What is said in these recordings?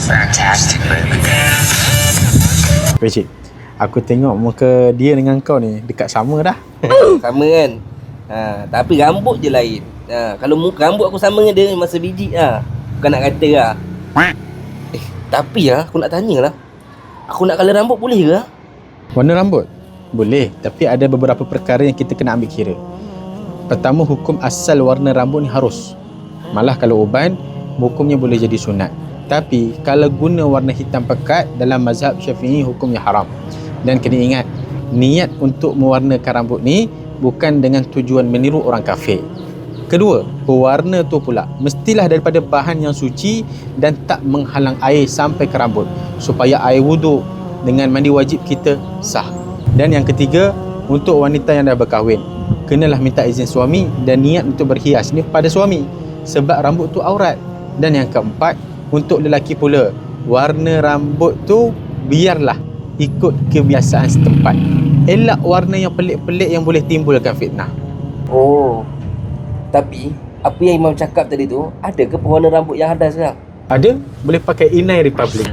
fantastic, baby. Cik, aku tengok muka dia dengan kau ni dekat sama dah. Sama kan? Tapi rambut je lain. Kalau rambut aku sama dengan dia masa biji bukan nak kata lah. Tapi aku nak tanya lah. Aku nak colour rambut boleh ke? Warna rambut? Boleh, tapi ada beberapa perkara yang kita kena ambil kira. Pertama, hukum asal warna rambut ni harus. Malah kalau uban, hukumnya boleh jadi sunat. Tapi kalau guna warna hitam pekat, dalam mazhab Syafi'i hukumnya haram. Dan kena ingat, niat untuk mewarnakan rambut ni bukan dengan tujuan meniru orang kafir. Kedua, pewarna tu pula mestilah daripada bahan yang suci dan tak menghalang air sampai ke rambut, supaya air wuduk dengan mandi wajib kita sah. Dan yang ketiga, untuk wanita yang dah berkahwin, kenalah minta izin suami dan niat untuk berhias ni pada suami, sebab rambut tu aurat. Dan yang keempat, untuk lelaki pula, warna rambut tu biarlah ikut kebiasaan setempat. Elak warna yang pelik-pelik yang boleh timbulkan fitnah. Oh, tapi apa yang Imam cakap tadi tu, ada ke pewarna rambut yang hadas sekarang? Ada, boleh pakai Inai Republic.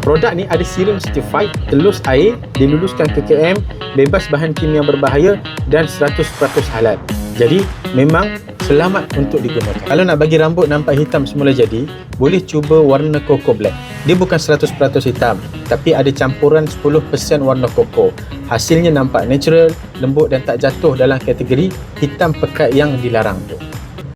Produk ni ada serum certified, telus air, diluluskan ke KM, bebas bahan kimia berbahaya dan 100% halal. Jadi memang selamat untuk digunakan. Kalau nak bagi rambut nampak hitam semula jadi, boleh cuba warna Coco Black. Dia bukan 100% hitam, tapi ada campuran 10% warna koko. Hasilnya nampak natural, lembut dan tak jatuh dalam kategori hitam pekat yang dilarang tu.